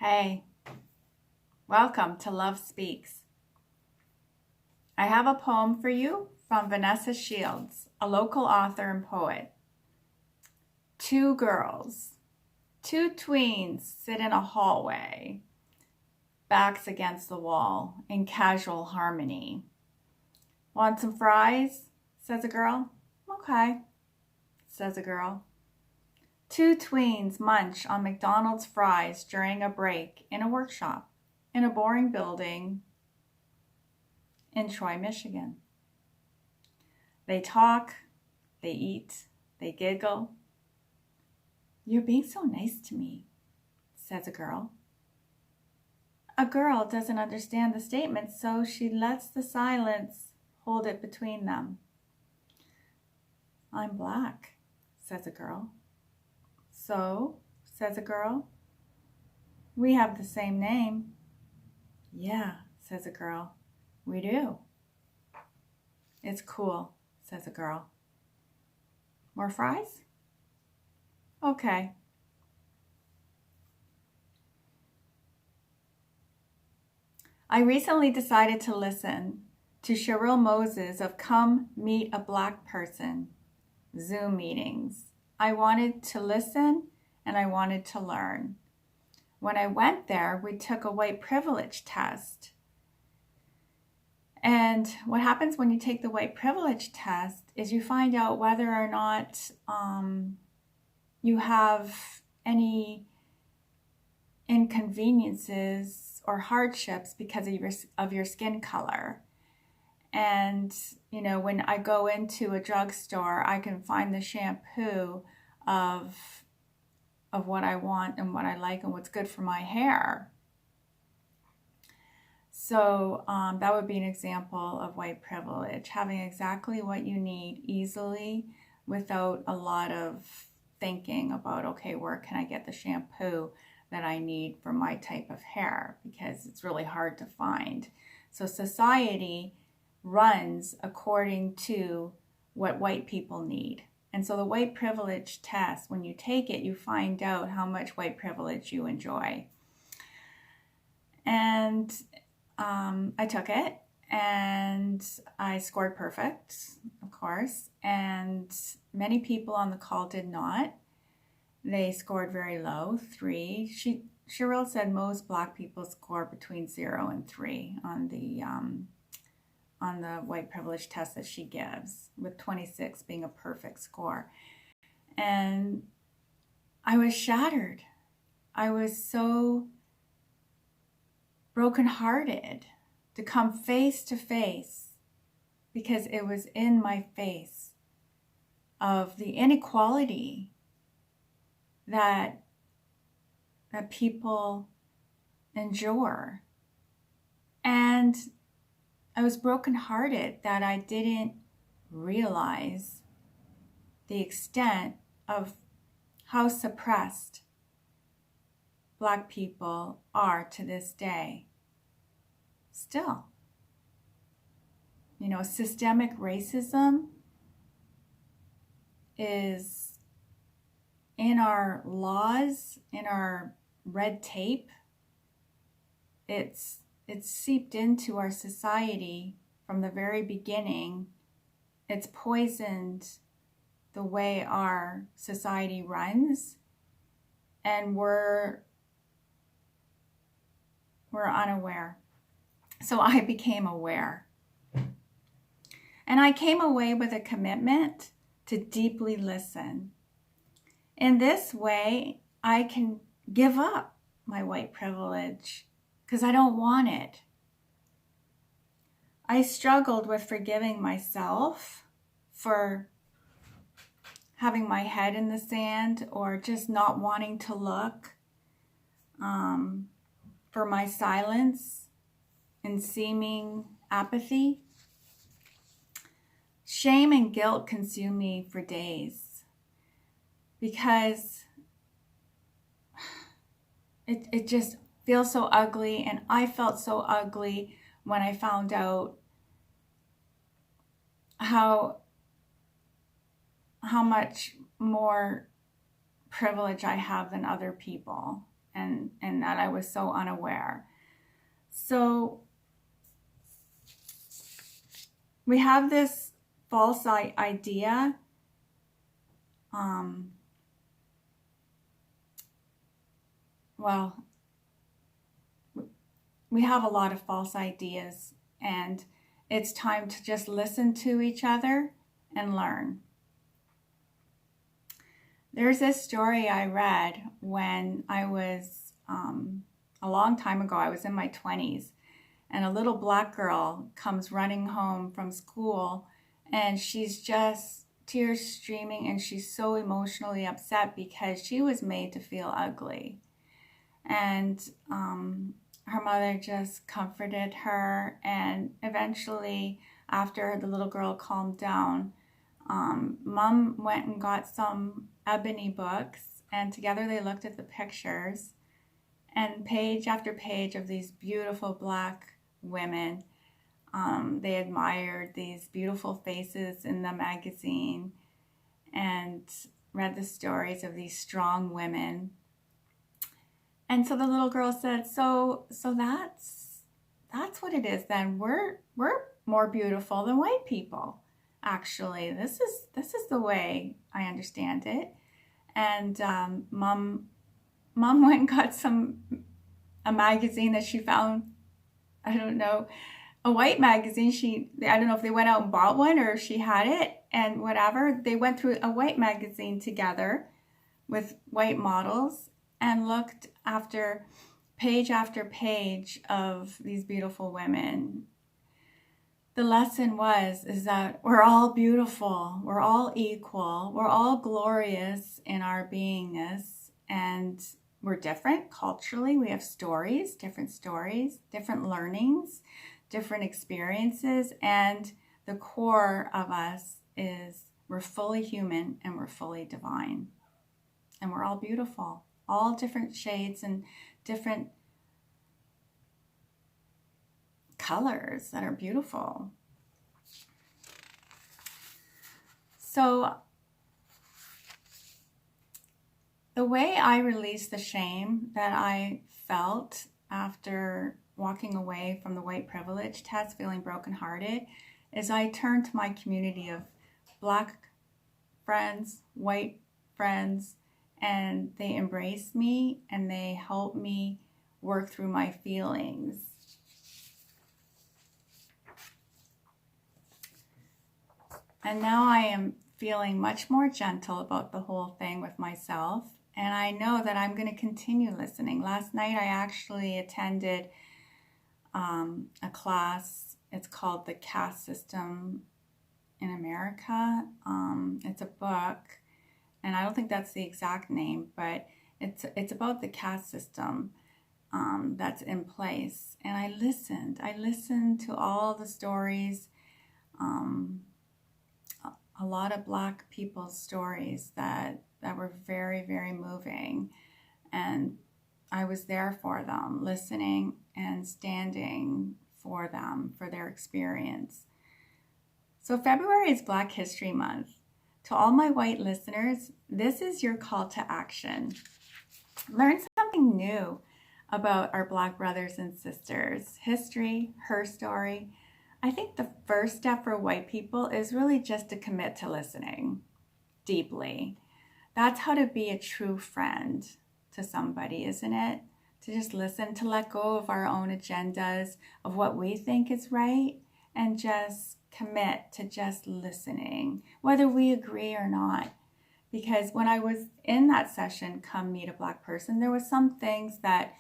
Hey, welcome to Love Speaks. I have a poem for you from Vanessa Shields, a local author and poet. Two girls, two tweens sit in a hallway, backs against the wall in casual harmony. Want some fries? Says a girl. Okay, says a girl. Two tweens munch on McDonald's fries during a break in a workshop in a boring building in Troy, Michigan. They talk, they eat, they giggle. You're being so nice to me, says a girl. A girl doesn't understand the statement, so she lets the silence hold it between them. I'm black, says a girl. So, says a girl. We have the same name. Yeah, says a girl. We do. It's cool, says a girl. More fries? Okay. I recently decided to listen to Cheryl Moses of Come Meet a Black Person Zoom meetings. I wanted to listen and I wanted to learn. When I went there, we took a white privilege test. And what happens when you take the white privilege test is you find out whether or not you have any inconveniences or hardships because of your skin color. And, when I go into a drugstore, I can find the shampoo of what I want and what I like and what's good for my hair. So that would be an example of white privilege, having exactly what you need easily without a lot of thinking about, okay, where can I get the shampoo that I need for my type of hair, because it's really hard to find. So society runs according to what white people need. And so the white privilege test, when you take it, you find out how much white privilege you enjoy. And I took it and I scored perfect, of course. And many people on the call did not. They scored very low, 3. Cheryl said most black people score between 0 and 3 on the white privilege test that she gives, with 26 being a perfect score. And I was shattered. I was so brokenhearted to come face to face, because it was in my face of the inequality that people endure. And I was brokenhearted that I didn't realize the extent of how suppressed Black people are to this day. Still, systemic racism is in our laws, in our red tape. It's seeped into our society from the very beginning. It's poisoned the way our society runs, and we're unaware. So I became aware. And I came away with a commitment to deeply listen. In this way, I can give up my white privilege because I don't want it. I struggled with forgiving myself for having my head in the sand or just not wanting to look, for my silence and seeming apathy. Shame and guilt consumed me for days because it just feels so ugly, and I felt so ugly when I found out how much more privilege I have than other people. and that I was so unaware. So we have this false idea well, we have a lot of false ideas, and it's time to just listen to each other and learn. There's this story I read when I was, a long time ago, I was in my 20s, and a little black girl comes running home from school, and she's just tears streaming, and she's so emotionally upset because she was made to feel ugly. And her mother just comforted her, and eventually, after the little girl calmed down, Mom went and got some ebony books, and together they looked at the pictures, and page after page of these beautiful black women. They admired these beautiful faces in the magazine and read the stories of these strong women. And so the little girl said, so that's what it is then. We're more beautiful than white people. Actually, this is the way I understand it. And Mom went and got a magazine that she found, I don't know, a white magazine. I don't know if they went out and bought one or if she had it, and whatever. They went through a white magazine together with white models and looked after page of these beautiful women. The lesson is that we're all beautiful, we're all equal, we're all glorious in our beingness, and we're different culturally. We have different learnings, different experiences, and the core of us is we're fully human and we're fully divine. And we're all beautiful, all different shades and different colors that are beautiful. So the way I released the shame that I felt after walking away from the white privilege test, feeling brokenhearted, is I turned to my community of black friends, white friends, and they embraced me and they helped me work through my feelings. And now I am feeling much more gentle about the whole thing with myself. And I know that I'm going to continue listening. Last night I actually attended a class. It's called The Caste System in America. It's a book, and I don't think that's the exact name, but it's about the caste system that's in place. And I listened to all the stories, a lot of black people's stories that were very, very moving. And I was there for them, listening and standing for them, for their experience. So February is Black History Month. To all my white listeners, this is your call to action. Learn something new about our black brothers and sisters, history, her story. I think the first step for white people is really just to commit to listening deeply. That's how to be a true friend to somebody, isn't it? To just listen, to let go of our own agendas, of what we think is right, and just commit to just listening, whether we agree or not. Because when I was in that session, Come Meet a Black Person, there were some things that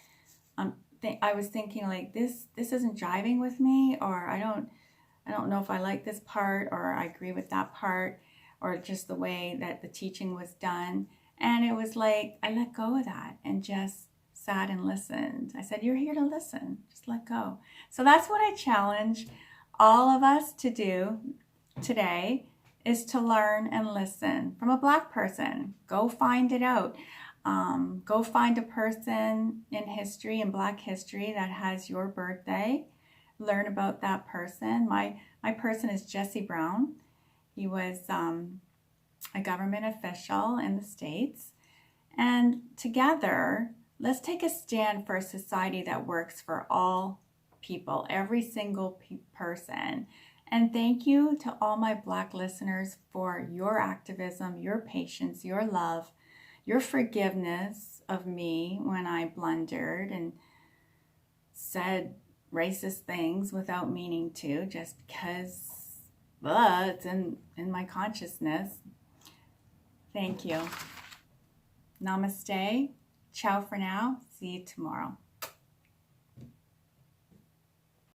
I was thinking like, this isn't jiving with me, or I don't know if I like this part, or I agree with that part, or just the way that the teaching was done. And it was like, I let go of that and just sat and listened. I said, you're here to listen, just let go. So that's what I challenge all of us to do today, is to learn and listen from a black person. Go find it out. Go find a person in history, in black history, that has your birthday. Learn about that person. My person is Jesse Brown. He was a government official in the States. And together, let's take a stand for a society that works for all people, every single person. And thank you to all my Black listeners for your activism, your patience, your love, your forgiveness of me when I blundered and said racist things without meaning to, just because it's in my consciousness. Thank you. Namaste. Ciao for now. See you tomorrow.